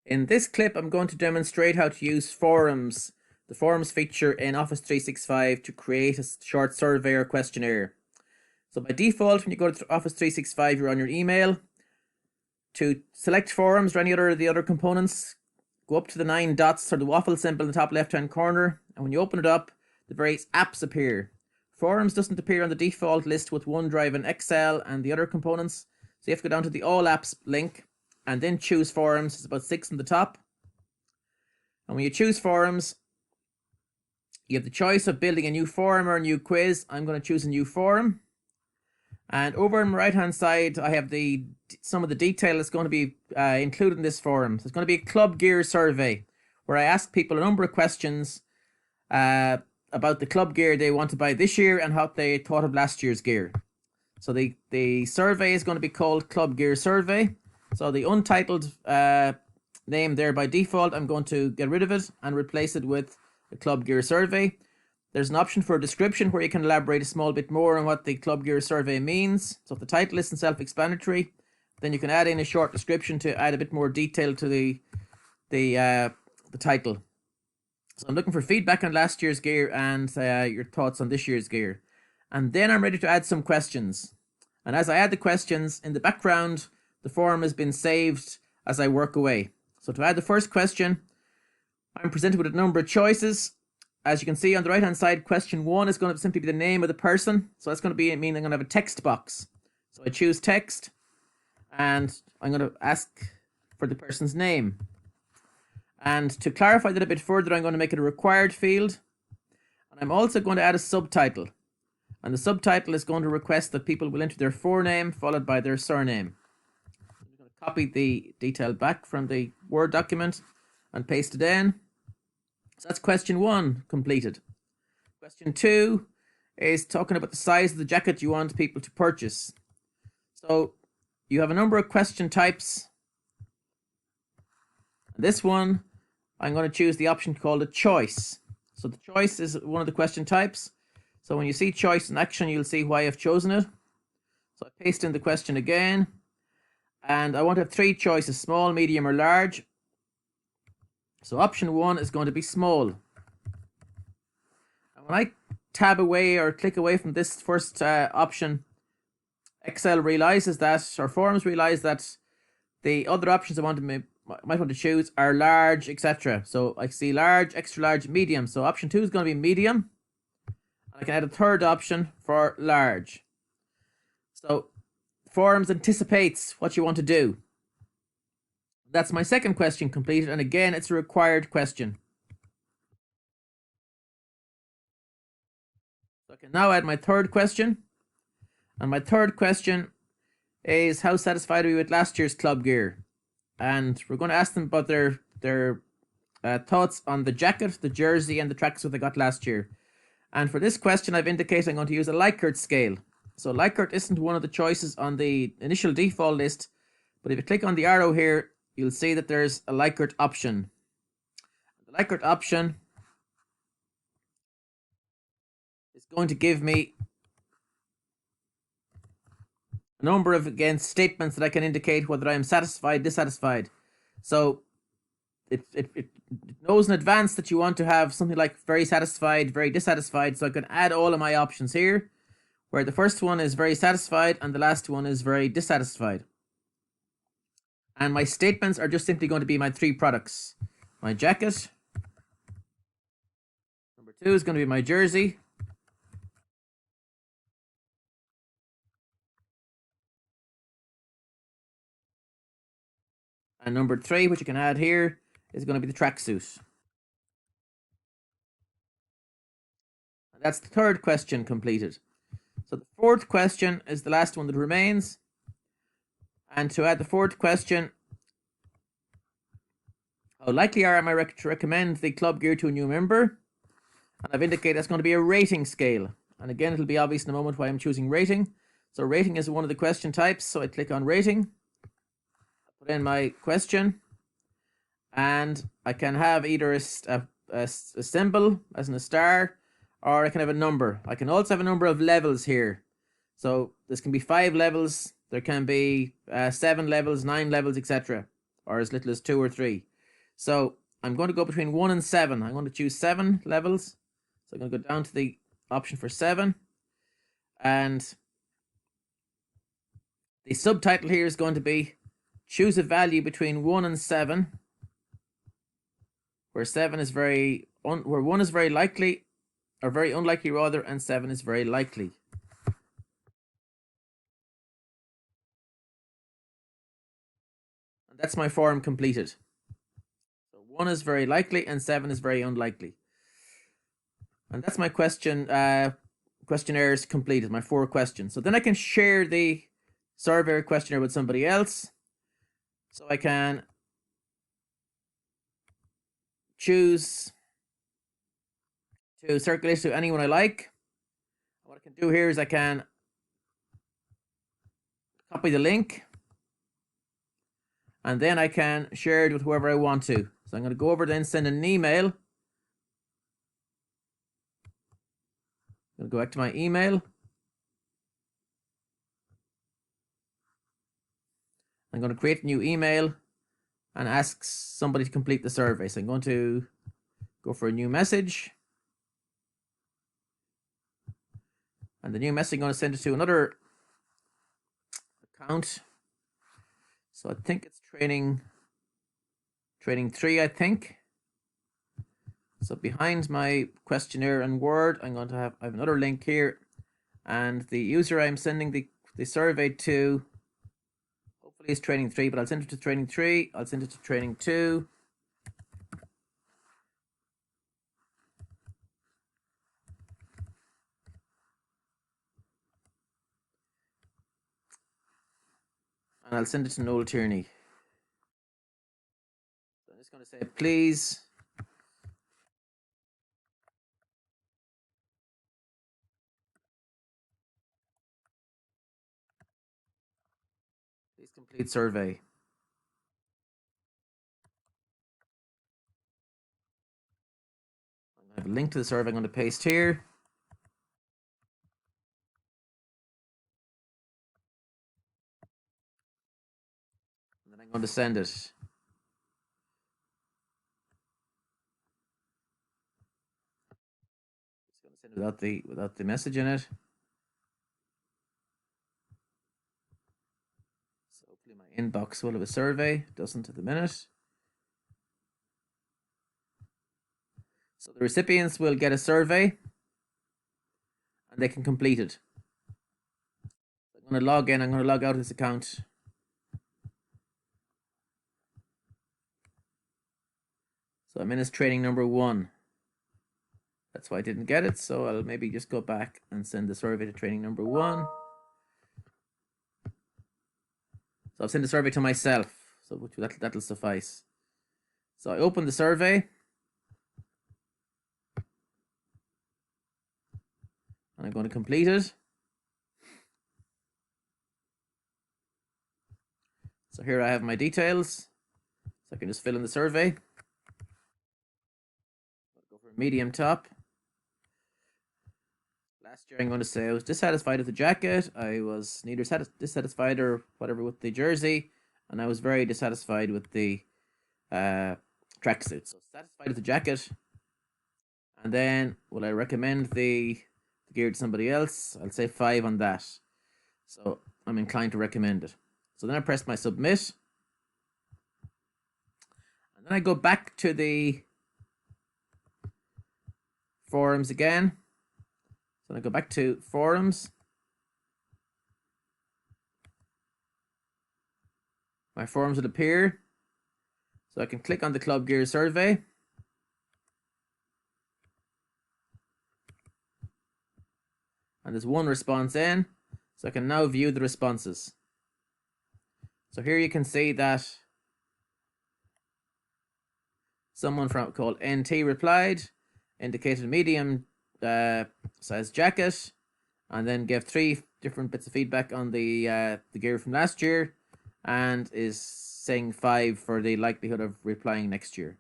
In this clip, I'm going to demonstrate how to use forums, the forums feature in Office 365 to create a short survey or questionnaire. So by default, when you go to Office 365, you're on your email. To select forums or any other of the other components, go up to the 9 dots or the waffle symbol in the top left-hand corner, and when you open it up, the various apps appear. Forums doesn't appear on the default list with OneDrive and Excel and the other components, so you have to go down to the All Apps link and then choose forums. It's about 6 on the top. And when you choose forums, you have the choice of building a new forum or a new quiz. I'm going to choose a new forum. And over on the right hand side, I have some of the detail that's going to be included in this forum. So it's going to be a club gear survey where I ask people a number of questions about the club gear they want to buy this year and how they thought of last year's gear. So the survey is going to be called Club Gear Survey. So the untitled name there by default, I'm going to get rid of it and replace it with the Club Gear Survey. There's an option for a description where you can elaborate a small bit more on what the Club Gear Survey means. So if the title isn't self-explanatory, then you can add in a short description to add a bit more detail to the title. So I'm looking for feedback on last year's gear and your thoughts on this year's gear. And then I'm ready to add some questions. And as I add the questions, in the background, the forum has been saved as I work away. So to add the first question, I'm presented with a number of choices. As you can see on the right hand side, question 1 is going to simply be the name of the person. So that's going to mean I'm going to have a text box. So I choose text and I'm going to ask for the person's name. And to clarify that a bit further, I'm going to make it a required field. And I'm also going to add a subtitle. And the subtitle is going to request that people will enter their forename followed by their surname. I'm going to copy the detail back from the Word document and paste it in. So that's question 1 completed. Question 2 is talking about the size of the jacket you want people to purchase. So you have a number of question types. This one, I'm going to choose the option called a choice. So the choice is one of the question types. So when you see choice in action, you'll see why I've chosen it. So I paste in the question again. And I want to have 3 choices, small, medium, or large. So option 1 is going to be small. And when I tab away or click away from this first option, Excel realizes that, or forums realize that the other options I might want to choose are large, etc. So I see large, extra large, medium. So option 2 is going to be medium. And I can add a third option for large. So forums anticipates what you want to do. That's my second question completed, and again, it's a required question. So I can now add my third question. And my third question is, how satisfied are we with last year's club gear? And we're going to ask them about their thoughts on the jacket, the jersey, and the tracksuit they got last year. And for this question, I've indicated I'm going to use a Likert scale. So Likert isn't one of the choices on the initial default list, but if you click on the arrow here, you'll see that there's a Likert option. The Likert option is going to give me a number of, again, statements that I can indicate whether I am satisfied, dissatisfied. So it knows in advance that you want to have something like very satisfied, very dissatisfied. So I can add all of my options here, where the first one is very satisfied and the last one is very dissatisfied. And my statements are just simply going to be my 3 products. My jacket. Number 2 is going to be my jersey. And number 3, which you can add here, is going to be the tracksuit. And that's the third question completed. So the fourth question is the last one that remains. And to add the fourth question, how likely am I to recommend the club gear to a new member? And I've indicated that's going to be a rating scale. And again, it'll be obvious in a moment why I'm choosing rating. So rating is one of the question types. So I click on rating, put in my question, and I can have either a symbol, as in a star, or I can have a number. I can also have a number of levels here. So this can be 5 levels. There can be 7 levels, 9 levels, etc. Or as little as 2 or 3. So I'm going to go between 1 and 7. I'm going to choose 7 levels. So I'm going to go down to the option for 7. And the subtitle here is going to be choose a value between 1 and 7, where 7 is where 1 is very likely, or very unlikely rather, and 7 is very likely. And that's my form completed. So 1 is very likely and 7 is very unlikely. And that's my questionnaires completed, my 4 questions. So then I can share the survey questionnaire with somebody else. So I can choose to circulate to anyone I like. What I can do here is I can copy the link, and then I can share it with whoever I want to. So I'm going to go over then send an email. I'm going to go back to my email. I'm going to create a new email and ask somebody to complete the survey. So I'm going to go for a new message. And the new message, I'm going to send it to another account. So I think it's training 3, I think. So behind my questionnaire and Word, I have another link here. And the user I'm sending the survey to, hopefully is training 3, but I'll send it to training 3. I'll send it to training 2. And I'll send it to Noel Tierney. So I'm just going to say, please complete survey. I have a link to the survey I'm going to paste here. And then I'm going to send it. So it's going to send it without the message in it. So hopefully my inbox will have a survey. It doesn't at the minute. So the recipients will get a survey and they can complete it. So I'm going to log in. I'm going to log out of this account. So I'm in as training number 1. That's why I didn't get it. So I'll maybe just go back and send the survey to training number 1. So I'll send the survey to myself. So that'll suffice. So I open the survey. And I'm going to complete it. So here I have my details. So I can just fill in the survey. I'll go for medium top. Last year I'm going to say I was dissatisfied with the jacket. I was neither dissatisfied or whatever with the jersey. And I was very dissatisfied with the tracksuit. So satisfied with the jacket. And then will I recommend the gear to somebody else? I'll say 5 on that. So I'm inclined to recommend it. So then I press my submit. And then I go back to the forums again. So I go back to forums. My forums will appear. So I can click on the Club Gear survey. And there's 1 response in. So I can now view the responses. So here you can see that someone called NT replied, indicated medium size jacket, and then gave 3 different bits of feedback on the gear from last year, and is saying 5 for the likelihood of replying next year.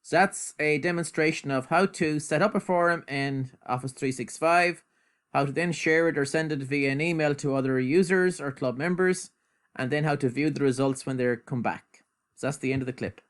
So that's a demonstration of how to set up a forum in Office 365, how to then share it or send it via an email to other users or club members, and then how to view the results when they come back. So that's the end of the clip.